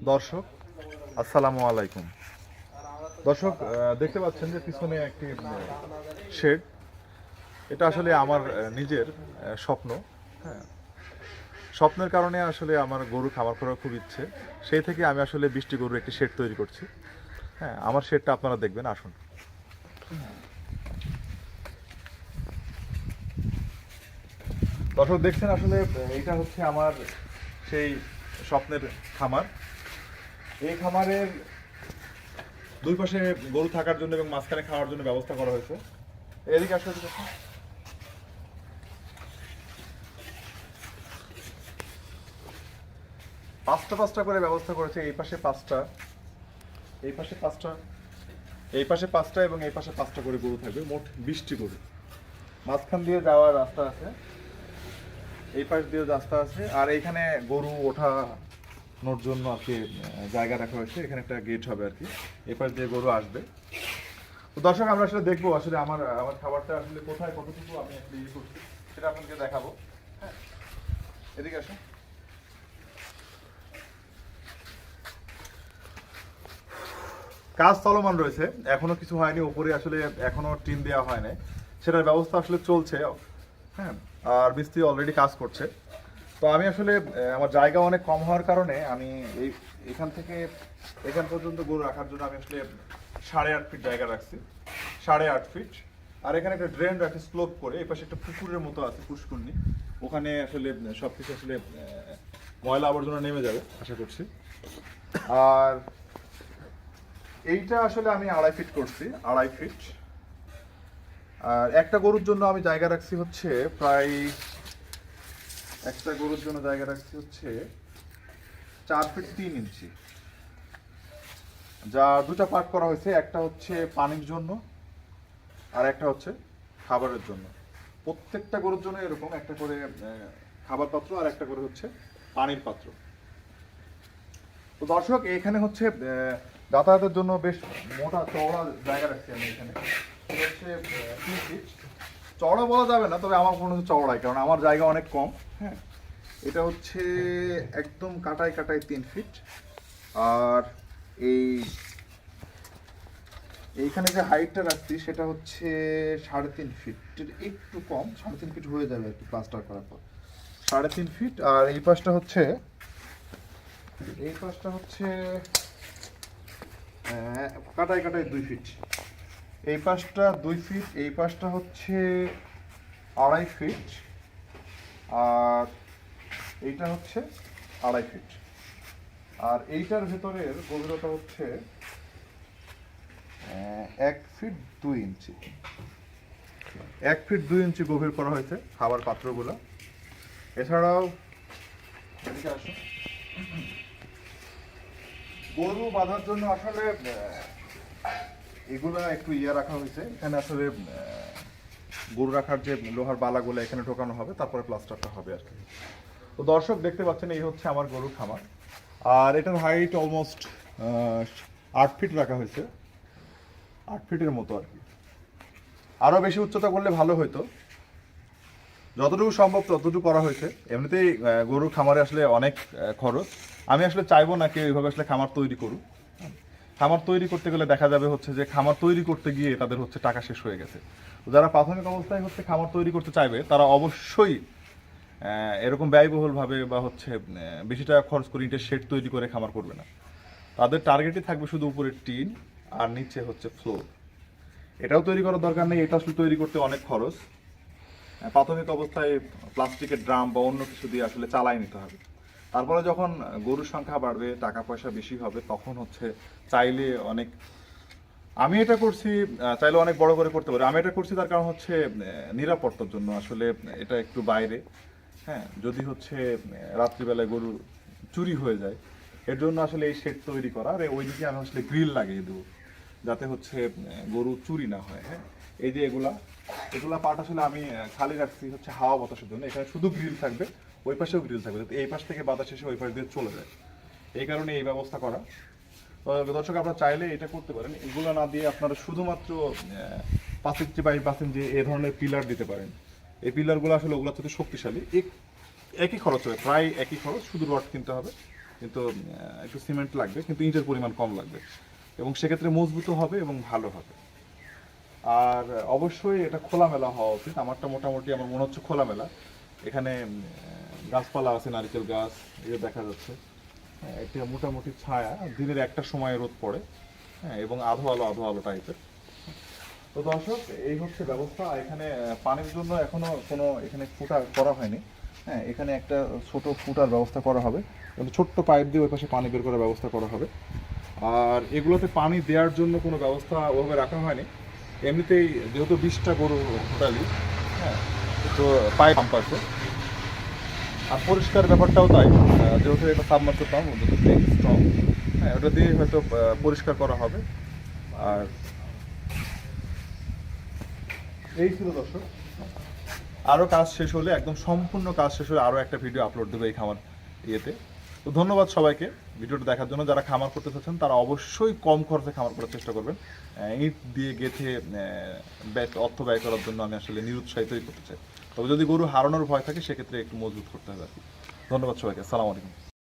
দর্শক আসসালামু আলাইকুম। দর্শক দেখতে পাচ্ছেন যে পিছনে একটি শেড। এটা আসলে আমার নিজের স্বপ্ন। হ্যাঁ, স্বপ্নের কারণে আসলে আমার গরু খামার করার খুব ইচ্ছে। সেই থেকে আমি আসলে 20টি গরুর একটি শেড তৈরি করছি। হ্যাঁ, আমার শেডটা আপনারা দেখবেন, আসুন। দর্শক দেখছেন আসলে এইটা হচ্ছে আমার সেই স্বপ্নের খামার। এই খামারের দুই পাশে গরু থাকার জন্য এবং মাঝখানে খাওয়ার জন্য ব্যবস্থা করা হয়েছে। এদিকে আসলে দেখুন, পাঁচটা পাঁচটা করে ব্যবস্থা করেছে। এই পাশে পাঁচটা, এই পাশে পাঁচটা, এই পাশে পাঁচটা এবং এই পাশে পাঁচটা করে গরু থাকবে। মোট 20টি গরু। মাঝখান দিয়ে যাওয়ার রাস্তা আছে, এই পাশ দিয়ে রাস্তা আছে, আর এইখানে গরু ওঠানোর জন্য আর কি জায়গা রাখা হয়েছে। এখানে একটা গেট হবে আর কি, এই পাশ দিয়ে গরু আসবে। তো দর্শক আমরা আসলে দেখবো আসলে আমার আমার খাবারটা আসলে কোথায় কতটুকু আমি আসলে ইয়ে করছি সেটা আপনাদেরকে দেখাবো। হ্যাঁ, এদিকে আসুন। কাজ চলমান রয়েছে, এখনো কিছু হয়নি। উপরে আসলে এখনো টিন দেওয়া হয় নাই, সেটার ব্যবস্থা আসলে চলছে। হ্যাঁ, আর মিস্ত্রি অলরেডি কাজ করছে। তো আমি আসলে আমার জায়গা অনেক কম হওয়ার কারণে আমি এখান থেকে এখান পর্যন্ত গরু রাখার জন্য আমি আসলে 8.5 ফিট জায়গা রাখছি, 8.5 ফিট। আর এখানে একটা ড্রেন রাখি স্লোপ করে, এই পাশে একটা পুকুরের মতো আছে, পুষ্করণী। ওখানে আসলে সবকিছু আসলে ময়লা আবর্জনা নেমে যাবে আশা করছি। আর এইটা আসলে আমি 2.5 ফিট করছি, 2.5 ফিট। আর একটা গরুর জন্য আমি জায়গা রাখছি হচ্ছে প্রায়, একটা গরুর জন্য জায়গা রাখছি হচ্ছে 4 ফিট 3 ইঞ্চি। যা দুটা পার্ট করা হয়েছে, একটা হচ্ছে পানির জন্য আর একটা হচ্ছে খাবারের জন্য। প্রত্যেকটা গরুর জন্য এরকম একটা করে খাবার পাত্র আর একটা করে হচ্ছে পানির পাত্র। তো দর্শক এখানে হচ্ছে যাতায়াতের জন্য বেশ মোটা চওড়া জায়গা রাখছি আমি এখানে। এটা হচ্ছে 3 ফিট। চওড়া বলা যাবে না, তবে আমার মনে হচ্ছে চওড়াই, কারণ আমার জায়গা অনেক কম। হ্যাঁ, এটা হচ্ছে একদম কাটায় কাটায় 3 ফিট। আর এইখানে যে হাইটটা রাখছি সেটা হচ্ছে 3.5 ফিট, একটু কম, 3.5 ফিট হয়ে যাবে আর কি প্লাস্টার করার পর। 3.5 ফিট। আর এই পাশটা হচ্ছে কাটায় কাটায় 2 ফিট। এই পাশটা 2 ফিট, এই পাশটা হচ্ছে 2.5 ফিট, আর এইটা হচ্ছে 2.5 ফিট। আর এইটার ভেতরের গভীরতা হচ্ছে 1 ফিট 2 ইঞ্চি। 1 ফিট 2 ইঞ্চি গভীর করা হয়েছে খাবার পাত্রগুলো। এছাড়াও এদিকে আসুন, গরু বাঁধার জন্য আসলে এগুলা একটু রাখা হয়েছে। এখানে আসলে গরু রাখার যে লোহার বালাগুলো এখানে ঢোকানো হবে, তারপরে প্লাস্টারটা হবে আর কি। তো দর্শক দেখতে পাচ্ছেন এই হচ্ছে আমার গরুর খামার। আর এটার হাইট অলমোস্ট 8 ফিট রাখা হয়েছে, 8 ফিটের মতো আর কি। আরও বেশি উচ্চতা করলে ভালো হতো, যতটুকু সম্ভব ততটুকু করা হয়েছে। এমনিতেই গরুর খামারে আসলে অনেক খরচ। আমি আসলে চাইবো না কেউ এইভাবে আসলে খামার তৈরি করুক। খামার তৈরি করতে গেলে দেখা যাবে হচ্ছে যে খামার তৈরি করতে গিয়ে তাদের হচ্ছে টাকা শেষ হয়ে গেছে। যারা প্রাথমিক অবস্থায় হচ্ছে খামার তৈরি করতে চাইবে তারা অবশ্যই এরকম ব্যয়বহুলভাবে বা হচ্ছে বেশি টাকা খরচ করে ইটের শেড তৈরি করে খামার করবে না। তাদের টার্গেটই থাকবে শুধু উপরে টিন আর নিচে হচ্ছে ফ্লোর। এটাও তৈরি করার দরকার নেই, এটা আসলে তৈরি করতে অনেক খরচ। প্রাথমিক অবস্থায় প্লাস্টিকের ড্রাম বা অন্য কিছু দিয়ে আসলে চালাই নিতে হবে। তারপরে যখন গরুর সংখ্যা বাড়বে, টাকা পয়সা বেশি হবে, তখন হচ্ছে চাইলে অনেক, আমি এটা করছি চাইলে অনেক বড় করে করতে পারি। আমি এটা করছি তার কারণ হচ্ছে নিরাপত্তার জন্য। আসলে এটা একটু বাইরে, হ্যাঁ, যদি হচ্ছে রাত্রিবেলায় গরু চুরি হয়ে যায়, এর জন্য আসলে এই শেড তৈরি করা। আর ওইদিকে আমি আসলে গ্রিল লাগিয়ে দেবো যাতে হচ্ছে গরু চুরি না হয়। হ্যাঁ, এই যে এগুলা পার্ট আসলে আমি খালি রাখছি হচ্ছে হাওয়া বাতাসের জন্য। এখানে শুধু গ্রিল থাকবে, ওই পাশেও গ্রিল থাকবে, যাতে এই পাশ থেকে বাতাস এসে ওই পাশ দিয়ে চলে যায়। এই কারণে এই ব্যবস্থা করা। তো দর্শক আপনারা চাইলে এটা করতে পারেন। এগুলো না দিয়ে আপনারা শুধুমাত্র 5 ইঞ্চি বাই 5 ইঞ্চি এ ধরনের পিলার দিতে পারেন। এই পিলারগুলো আসলে ওগুলো থেকে শক্তিশালী। একই খরচ হবে, প্রায় একই খরচ, শুধু রড কিনতে হবে। কিন্তু একটু সিমেন্ট লাগবে, কিন্তু ইটের পরিমাণ কম লাগবে, এবং সেক্ষেত্রে মজবুত হবে এবং ভালো হবে। আর অবশ্যই এটা খোলামেলা হওয়া উচিত। আমারটা মোটামুটি আমার মনে হচ্ছে খোলামেলা। এখানে গাছপালা আছে, নারকেল গাছ, এই যে দেখা যাচ্ছে। হ্যাঁ, এটা মোটামুটি ছায়া, দিনের একটা সময় রোদ পড়ে, হ্যাঁ, এবং আধো আলো টাইপের। তো দর্শক, এই হচ্ছে ব্যবস্থা। এখানে পানির জন্য এখনো কোনো এখানে ফুটা করা হয়নি। হ্যাঁ, এখানে একটা ছোট ফুটার ব্যবস্থা করা হবে এবং ছোট্ট পাইপ দিয়ে ওই পাশে পানি বের করার ব্যবস্থা করা হবে। আর এগুলোতে পানি দেওয়ার জন্য কোনো ব্যবস্থা ওভাবে রাখা হয়নি। এমনিতেই যেহেতু 20টা গরু টোটালি, হ্যাঁ, তো পাইপ পাম্প আছে। আর পরিষ্কার ব্যাপারটাও তাই, যেহেতু এটা সাবমার্সেবল পাম্প, স্ট্রং, হ্যাঁ, ওটা দিয়ে হয়তো পরিষ্কার করা হবে। আর এই ছিল দর্শক। আরও কাজ শেষ হলে, একদম সম্পূর্ণ কাজ শেষ হলে আরও একটা ভিডিও আপলোড দেবো এই খামার ইয়েতে। তো ধন্যবাদ সবাইকে ভিডিওটা দেখার জন্য। যারা খামার করতে চাচ্ছেন তারা অবশ্যই কম খরচে খামার করার চেষ্টা করবেন। ইট দিয়ে গেঁথে অর্থ ব্যয় করার জন্য আমি আসলে নিরুৎসাহিতই করতে চাই। তবে যদি গরু হারানোর ভয় থাকে সেক্ষেত্রে একটু মজবুত করতে হবে আর কি। ধন্যবাদ সবাইকে, আসসালামু আলাইকুম।